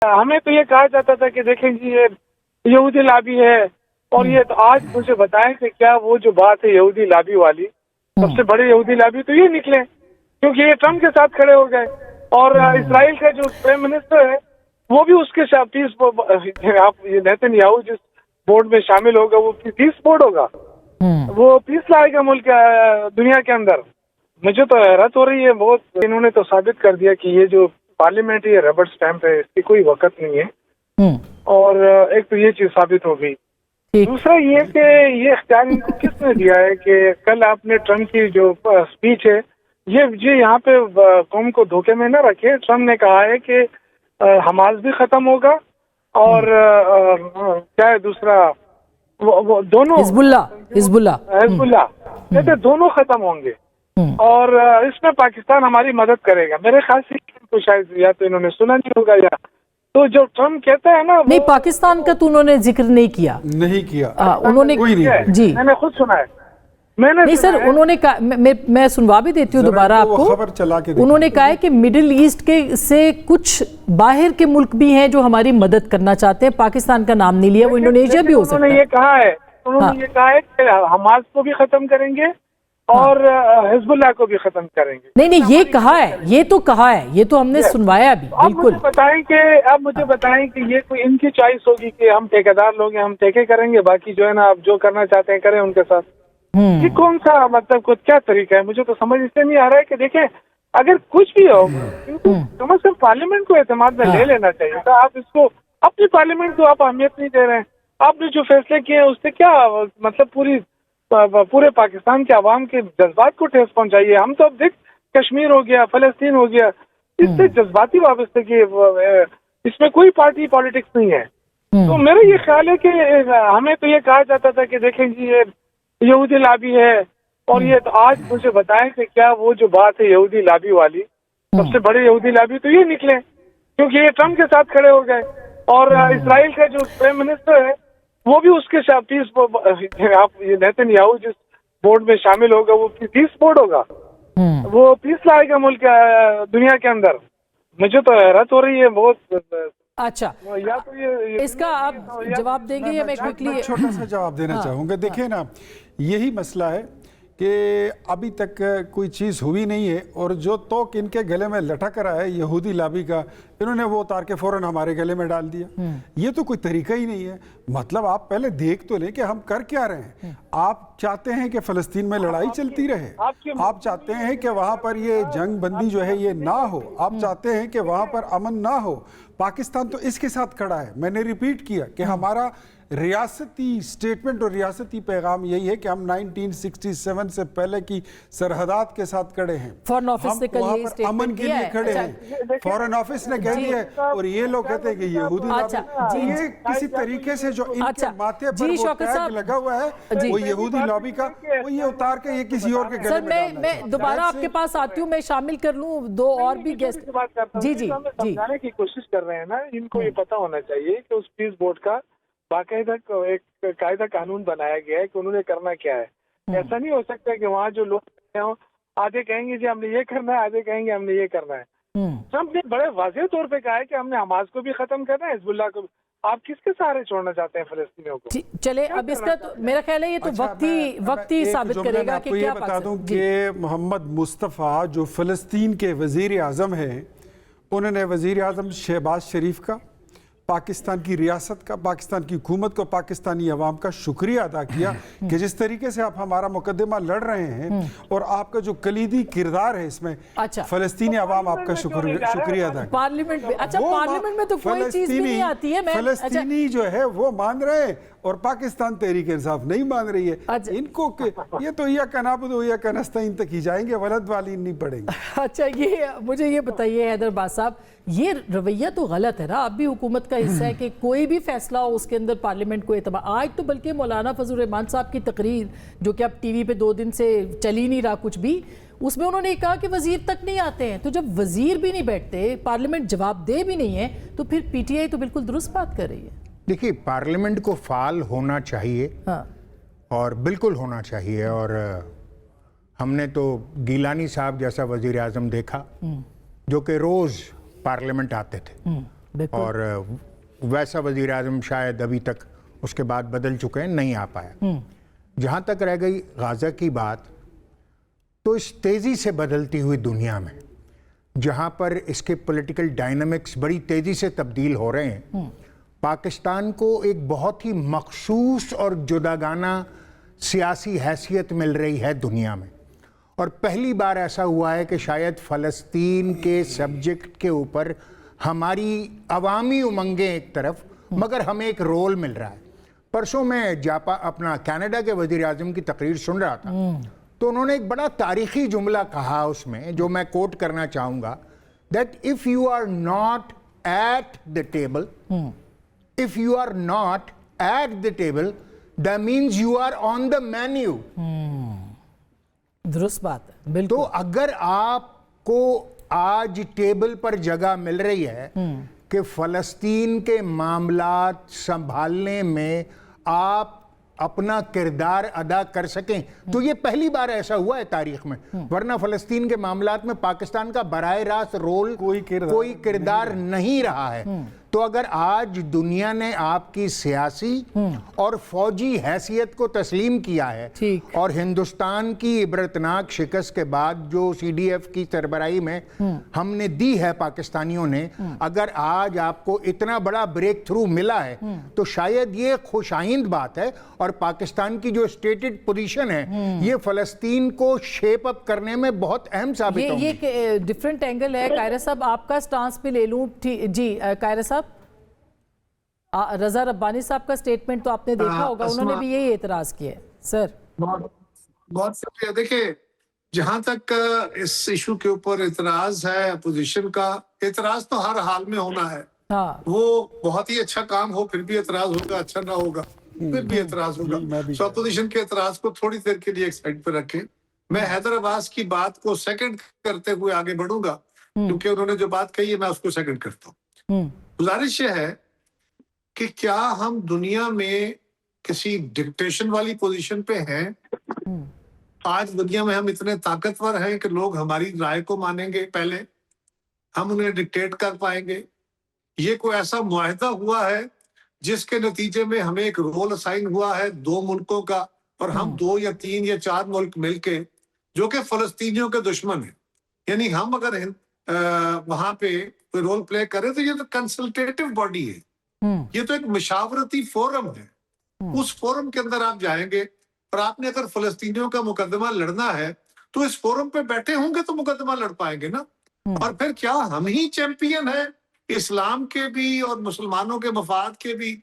हमें तो ये कहा जाता था कि देखें जी ये यहूदी लाबी है और ये तो आज मुझे बताएं कि क्या वो जो बात है यहूदी लाबी वाली, सबसे बड़े यहूदी लाबी तो ये निकले क्योंकि ये ट्रम्प के साथ खड़े हो गए और इसराइल का जो प्राइम मिनिस्टर है वो भी उसके साथ पीस आप ये नेतन्याहू जिस बोर्ड में शामिल होगा वो पीस बोर्ड होगा, वो पीस लाएगा मुल्क दुनिया के अंदर। मुझे तो हैरत हो रही है बहुत। इन्होंने तो साबित कर दिया कि ये जो पार्लियामेंट ये रबर स्टैंप है इसकी कोई वक़्त नहीं है और एक तो ये चीज साबित हो गई। दूसरा ये कि ये इख्तियार इनको किसने दिया है कि कल आपने ट्रम्प की जो स्पीच है ये यहाँ पे कौम को धोखे में न रखे। ट्रम्प ने कहा है कि हमास भी खत्म होगा और क्या है दूसरा वो दोनों हिजबुल्लाह कहते दोनों खत्म होंगे और इसमें पाकिस्तान हमारी मदद करेगा। मेरे ख्याल से इनको शायद या तो इन्होंने सुना नहीं होगा या तो जो ट्रम्प कहता है ना नहीं पाकिस्तान का तो उन्होंने जिक्र नहीं किया उन्होंने जी मैंने खुद सुना है। मैंने नहीं सर उन्होंने कहा मैं सुनवा भी देती हूँ दोबारा आपको। खबर चला के उन्होंने कहा है कि मिडिल ईस्ट के से कुछ बाहर के मुल्क भी हैं जो हमारी मदद करना चाहते हैं। पाकिस्तान का नाम नहीं लिया, वो इंडोनेशिया भी हो सकता है। उन्होंने ये कहा है कि हमास को भी खत्म करेंगे और हिजबुल्लाह को भी खत्म करेंगे। नहीं ये कहा है, ये तो कहा है, ये तो हमने सुनवाया भी बिल्कुल। अब मुझे बताएं कि ये कोई इनकी चॉइस होगी कि हम ठेकेदार लोग हैं हम ठेके करेंगे, बाकी जो है ना आप जो करना चाहते हैं करें उनके साथ। ये कौन सा मतलब कुछ क्या तरीका है? मुझे तो समझ इससे नहीं आ रहा है कि देखें अगर कुछ भी हो किंतु कम से कम पार्लियामेंट को एतमाद में ले लेना चाहिए। तो आप इसको अपनी पार्लियामेंट को आप अहमियत नहीं दे रहे हैं। आपने जो फैसले किए हैं उससे क्या मतलब पूरे पाकिस्तान के अवाम के जज्बात को ठेस पहुंचाइए। हम तो अब देख कश्मीर हो गया, फलस्तीन हो गया, इससे जज्बाती वाबस्तगी इसमें कोई पार्टी पॉलिटिक्स नहीं है। तो मेरा ये ख्याल है कि हमें तो ये कहा जाता था कि देखें जी ये यहूदी लाबी है और ये तो आज मुझे बताएं कि क्या वो जो बात है यहूदी लाबी वाली, सबसे बड़े यहूदी लाबी तो ये निकले क्योंकि ये ट्रम्प के साथ खड़े हो गए और इसराइल का जो प्राइम मिनिस्टर है वो भी उसके साथ पीस आप ये नेतन्याहू जिस बोर्ड में शामिल होगा वो पीस बोर्ड होगा, वो पीस लाएगा मुल्क दुनिया के अंदर। मुझे तो हैरत हो रही है बहुत। अच्छा या तो ये इसका आप जवाब देंगे या मैं क्विकली छोटा सा जवाब देना चाहूँगा। देखिए ना यही मसला है कि अभी तक कोई चीज़ हुई नहीं है और जो तोक इनके गले में लटक रहा है यहूदी लाबी का, इन्होंने वो उतार के फौरन हमारे गले में डाल दिया। ये तो कोई तरीका ही नहीं है। मतलब आप पहले देख तो लें कि हम कर क्या रहे हैं। आप चाहते हैं कि फ़लस्तीन में लड़ाई चलती रहे, आप चाहते हैं कि वहाँ पर ये जंग बंदी जो है ये ना हो, आप चाहते हैं कि वहाँ पर अमन ना हो। पाकिस्तान तो इसके साथ खड़ा है। मैंने रिपीट किया कि हमारा रियासती स्टेटमेंट और रियासती पैगाम यही है कि हम 1967 से पहले की सरहदात के साथ खड़े हैं। फॉरेन ऑफिस ने कल ये पर अमन के लिए खड़े हैं। फॉरेन ऑफिस ने कह दिया है और ये लोग कहते हैं कि यहूदी ये किसी तरीके से जो इनके माथे पर वो टैग लगा हुआ है वो यहूदी लॉबी का, वो ये उतार के ये किसी और के गले में डालना है। मैं दोबारा आपके पास आती हूँ, मैं शामिल कर लूँ दो और भी गेस्ट। जी समझाने की कोशिश कर रहे हैं ना, इनको ये पता होना चाहिए कि उस पीस बोर्ड का बाकायदा एक कायदा कानून बनाया गया है कि उन्होंने करना क्या है। ऐसा नहीं हो सकता कि वहाँ जो लोग आधे कहेंगे जी हमने ये करना है, आधे कहेंगे हमने ये करना है। ट्रम्प ने बड़े वाज़ेह तौर पे कहा है कि हमने हमास को भी खत्म करना है, हिजबुल्लाह को। आप किसके सहारे छोड़ना चाहते हैं फलस्तीनियों को? चले अब इसका तो मेरा ख्याल है ये तो वक्त ही साबित करेगा कि क्या बता दूं कि मोहम्मद मुस्तफ़ा जो फ़लस्तीन के वज़ीर आज़म हैं, उन्होंने वज़ीर आज़म शहबाज शरीफ का, पाकिस्तान की रियासत का, पाकिस्तान की हुकूमत को, पाकिस्तानी अवाम का शुक्रिया अदा किया कि जिस तरीके से आप हमारा मुकदमा लड़ रहे हैं और आपका जो कलीदी किरदार है इसमें, फ़लस्तीनी अवाम आपका शुक्रिया अदा। पार्लियामेंट में पार्लियामेंट में तो कोई चीज भी नहीं आती है। फ़लस्तीनी जो है वो मान रहे हैं और पाकिस्तान तहरीक इंसाफ नहीं मान रही है। इनको ये तो या कनाबुद या कनस्ताइन तक ही जाएंगे, वलद वाली नहीं पड़ेंगे। अच्छा ये मुझे ये बताइए हैदराबाद साहब, ये रवैया तो गलत है ना। आप भी हुकूमत का हिस्सा है कि कोई भी फैसला हो उसके अंदर पार्लियामेंट को एतबार। आज तो बल्कि मौलाना फजल रहमान साहब की तकरीर जो कि अब टीवी पे 2 दिन से चल ही नहीं रहा कुछ भी, उसमें उन्होंने कहा कि वजीर तक नहीं आते हैं। तो जब वजीर भी नहीं बैठते, पार्लियामेंट जवाबदेह भी नहीं है, तो फिर पीटीआई तो बिल्कुल दुरुस्त बात कर रही है। देखिए पार्लियामेंट को फाल होना चाहिए और बिल्कुल होना चाहिए। और हमने तो गिलानी साहब जैसा वजीर आज़म देखा जो कि रोज़ पार्लियामेंट आते थे اور ویسا وزیر اعظم شاید ابھی تک اس کے بعد بدل چکے ہیں، نہیں آ پایا۔ جہاں تک رہ گئی غزہ کی بات، تو اس تیزی سے بدلتی ہوئی دنیا میں جہاں پر اس کے پولیٹیکل ڈائنامکس بڑی تیزی سے تبدیل ہو رہے ہیں، پاکستان کو ایک بہت ہی مخصوص اور جداگانہ سیاسی حیثیت مل رہی ہے دنیا میں، اور پہلی بار ایسا ہوا ہے کہ شاید فلسطین کے سبجیکٹ کے اوپر ہماری عوامی امنگیں ایک طرف، مگر ہمیں ایک رول مل رہا ہے۔ پرسوں میں اپنا کینیڈا کے وزیر اعظم کی تقریر سن رہا تھا، تو انہوں نے ایک بڑا تاریخی جملہ کہا اس میں، جو میں کوٹ کرنا چاہوں گا، that if you are not at the table, if you are not at the table, that means you are on the menu. درست بات ہے، بالکل۔ تو اگر آپ کو آج ٹیبل پر جگہ مل رہی ہے کہ فلسطین کے معاملات سنبھالنے میں آپ اپنا کردار ادا کر سکیں، تو یہ پہلی بار ایسا ہوا ہے تاریخ میں، ورنہ فلسطین کے معاملات میں پاکستان کا براہ راست رول کوئی کردار نہیں رہا ہے۔ تو اگر آج دنیا نے آپ کی سیاسی اور فوجی حیثیت کو تسلیم کیا ہے، اور ہندوستان کی عبرتناک شکست کے بعد جو سی ڈی ایف کی سربراہی میں ہم نے دی ہے پاکستانیوں نے، اگر آج آپ کو اتنا بڑا بریک تھرو ملا ہے تو شاید یہ خوش آئند بات ہے، اور پاکستان کی جو اسٹیٹڈ پوزیشن ہے یہ فلسطین کو شیپ اپ کرنے میں بہت اہم ثابت ہوگی۔ یہ ڈیفرنٹ اینگل ہے۔ قاہرہ صاحب آپ کا سٹانس بھی لے لوں، جی قاہرہ صاحب، رضا ربانی صاحب کا سٹیٹمنٹ تو آپ نے دیکھا ہوگا، انہوں نے بھی یہی اعتراض کیا ہے۔ سر بہت شکریہ۔ دیکھیں، جہاں تک اس ایشو کے اوپر اعتراض ہے اپوزیشن کا، اعتراض تو ہر حال میں ہونا ہے، وہ بہت ہی اچھا کام ہو پھر بھی اعتراض ہوگا، اچھا نہ ہوگا پھر بھی اعتراض ہوگا۔ سو اپوزیشن کے اعتراض کو تھوڑی دیر کے لیے ایک سائڈ پہ رکھیں۔ میں حیدر عباس کی بات کو سیکنڈ کرتے ہوئے آگے بڑھوں گا، کیونکہ انہوں نے جو بات کہی ہے میں اس کو سیکنڈ کرتا ہوں۔ گزارش یہ ہے کہ کیا ہم دنیا میں کسی ڈکٹیشن والی پوزیشن پہ ہیں؟ آج دنیا میں ہم اتنے طاقتور ہیں کہ لوگ ہماری رائے کو مانیں گے، پہلے ہم انہیں ڈکٹیٹ کر پائیں گے؟ یہ کوئی ایسا معاہدہ ہوا ہے جس کے نتیجے میں ہمیں ایک رول اسائن ہوا ہے 2 ملکوں کا، اور ہم 2 یا 3 یا 4 ملک مل کے، جو کہ فلسطینیوں کے دشمن ہیں، یعنی ہم اگر وہاں پہ کوئی رول پلے کریں تو یہ تو کنسلٹیٹو باڈی ہے، یہ تو ایک مشاورتی فورم ہے۔ اس فورم کے اندر آپ جائیں گے، اور آپ نے اگر فلسطینیوں کا مقدمہ لڑنا ہے تو اس فورم پہ بیٹھے ہوں گے تو مقدمہ لڑ پائیں گے نا۔ اور پھر کیا ہم ہی چیمپئن ہیں اسلام کے بھی اور مسلمانوں کے مفاد کے بھی؟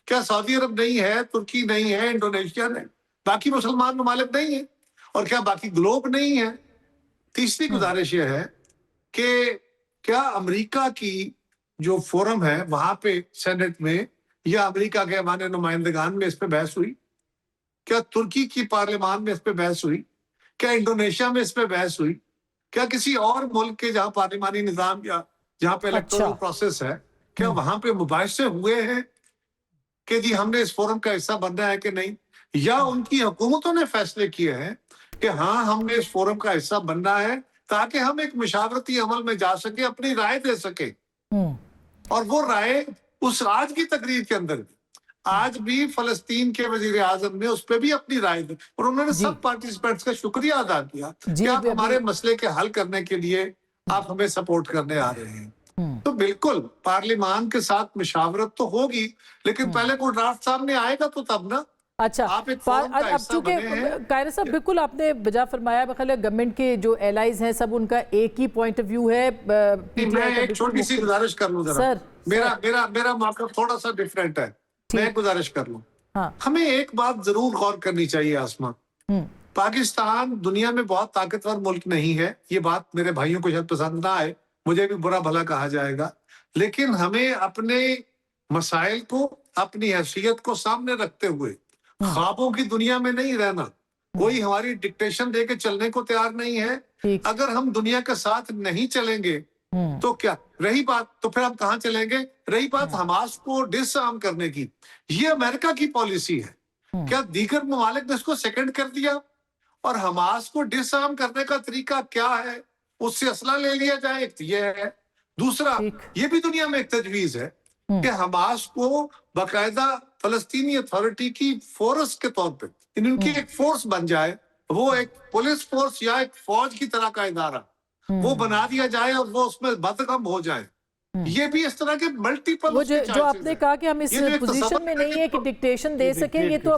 کیا سعودی عرب نہیں ہے، ترکی نہیں ہے، انڈونیشیا نہیں، باقی مسلمان ممالک نہیں ہیں؟ اور کیا باقی گلوب نہیں ہے؟ تیسری گزارش یہ ہے کہ کیا امریکہ کی جو فورم ہے وہاں پہ سینٹ میں یا امریکہ کے ہمارے نمائندگان میں اس پہ بحث ہوئی؟ کیا ترکی کی پارلیمان میں اس پہ بحث ہوئی؟ کیا انڈونیشیا میں اس پہ بحث ہوئی؟ کیا کسی اور ملک کے جہاں پارلیمانی نظام یا جہاں پہ الیکٹورل پروسیس ہے، کیا وہاں پہ مباحثے ہوئے ہیں کہ جی ہم نے اس فورم کا حصہ بننا ہے کہ نہیں؟ یا ان کی حکومتوں نے فیصلے کیے ہیں کہ ہاں ہم نے اس فورم کا حصہ بننا ہے تاکہ ہم ایک مشاورتی عمل میں جا سکیں، اپنی رائے دے سکیں؟ اور وہ رائے اس آج کی تقریر کے اندر بھی، آج بھی فلسطین کے وزیر اعظم نے اس پہ بھی اپنی رائے دی، اور انہوں نے سب پارٹیسپینٹس کا شکریہ ادا کیا کہ آپ ہمارے مسئلے کے حل کرنے کے لیے آپ ہمیں سپورٹ کرنے آ رہے ہیں۔ تو بالکل پارلیمان کے ساتھ مشاورت تو ہوگی، لیکن پہلے کوئی ڈرافٹ سامنے آئے گا تو تب نا۔ اچھا، اب چونکہ قاہرہ صاحب بالکل آپ نے بجا فرمایا، بخیر گورنمنٹ کے جو ایلائز ہیں سب ان کا ایک ہی پوائنٹ آف ویو ہے۔ میں ایک چھوٹی سی گزارش کر لوں ذرا، میرا موقف تھوڑا سا ڈیفرنٹ ہے، میں ایک گزارش کر لوں۔ ہمیں ایک بات ضرور غور کرنی چاہیے آسما، پاکستان دنیا میں بہت طاقتور ملک نہیں ہے، یہ بات میرے بھائیوں کو شاید پسند نہ آئے، مجھے بھی برا بھلا کہا جائے گا، لیکن ہمیں اپنے مسائل کو، اپنی حیثیت کو سامنے رکھتے ہوئے خوابوں کی دنیا میں نہیں رہنا۔ کوئی ہماری ڈکٹیشن دے کے چلنے کو تیار نہیں ہے۔ اگر ہم دنیا کے ساتھ نہیں چلیں گے تو کیا رہی بات، تو پھر ہم کہاں چلیں گے؟ رہی بات حماس کو ڈس آرم کرنے کی، یہ امریکہ کی پالیسی ہے۔ کیا دیگر ممالک نے اس کو سیکنڈ کر دیا؟ اور حماس کو ڈس آرم کرنے کا طریقہ کیا ہے؟ اس سے اسلحہ لے لیا جائے، ایک یہ ہے۔ दूसरा, ये भी दुनिया में एक तजवीज है कि हमास को बाकायदा फलस्तीनी अथॉरिटी की फोर्स के तौर पे इनकी एक फोर्स बन जाए, वो एक पुलिस फोर्स या एक फौज की तरह का इदारा वो बना दिया जाए और वो उसमें बदकम हो जाए। ये भी इस तरह के मल्टीपल वो जो आपने कहा कि हम इस पोजीशन में नहीं है कि डिक्टेशन दे सकें, ये तो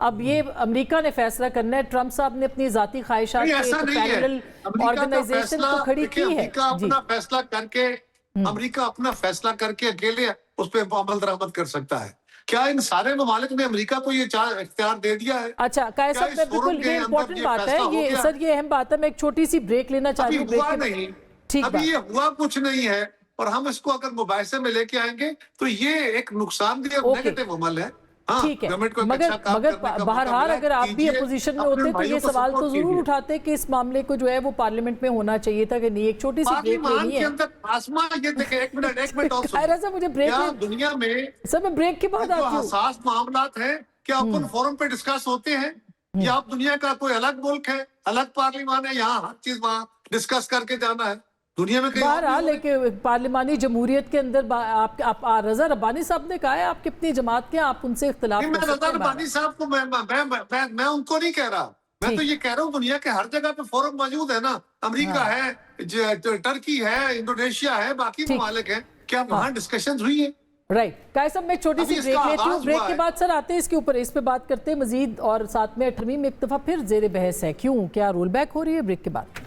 अब ये अमेरिका ने फैसला करना है। ट्रम्प साहब ने अपनी जाती ख्वाहिशात की एक पैरेलल ऑर्गेनाइजेशन तो खड़ी की है। अपना फैसला करके अमेरिका अपना फैसला करके अकेले उस पर अमल दरामद कर सकता है। क्या इन सारे ममालिक ने अमेरिका को ये इख्तियार दे दिया है? अच्छा कायस साहब, बिल्कुल ये इम्पोर्टेंट बात है, ये सर ये अहम बात है। मैं एक छोटी सी ब्रेक लेना चाहती हूँ। अभी ये हुआ कुछ नहीं है, और हम इसको अगर मुबाहिसे में लेके आएंगे तो ये एक नुकसानदेह नेगेटिव अमल है। ठीक है, मगर बहरहाल अगर आप भी अपोजिशन में होते तो ये सवाल तो जरूर उठाते कि इस मामले को जो है वो पार्लियामेंट में होना चाहिए था कि नहीं। एक छोटी सी ब्रेक लेनी है। एक मिनट और सर मुझे ब्रेक, दुनिया में सर मैं ब्रेक के बाद आती हूँ। हसास मामलात हैं क्या ओपन फोरम पे डिस्कस होते हैं, या आप दुनिया का कोई अलग मुल्क है, अलग पार्लियामान है, यहाँ हर चीज वहाँ डिस्कस करके जाना है? दुनिया में बहरहाल लेकिन पार्लिमानी जमहूरियत के अंदर आप रजा रब्बानी साहब ने कहा है आप कितनी जमात के, आप उनसे इख्तिलाफ मैं रजा रब्बानी साहब को मैं उनको नहीं कह रहा, मैं तो ये कह रहा हूँ दुनिया के हर जगह पे फोरम मौजूद है ना। अमेरिका है, टर्की है, इंडोनेशिया है, बाकी ममालिक है, क्या वहाँ डिस्कशन हुई है? राइट कायस साहब, मैं छोटी सी ब्रेक लेती हूँ। ब्रेक के बाद सर आते हैं इसके ऊपर, इस पे बात करते हैं मजीद, और साथ में 18वीं में एक दफा फिर जेर बहस है क्यों, क्या रोल बैक हो रही है? ब्रेक के बाद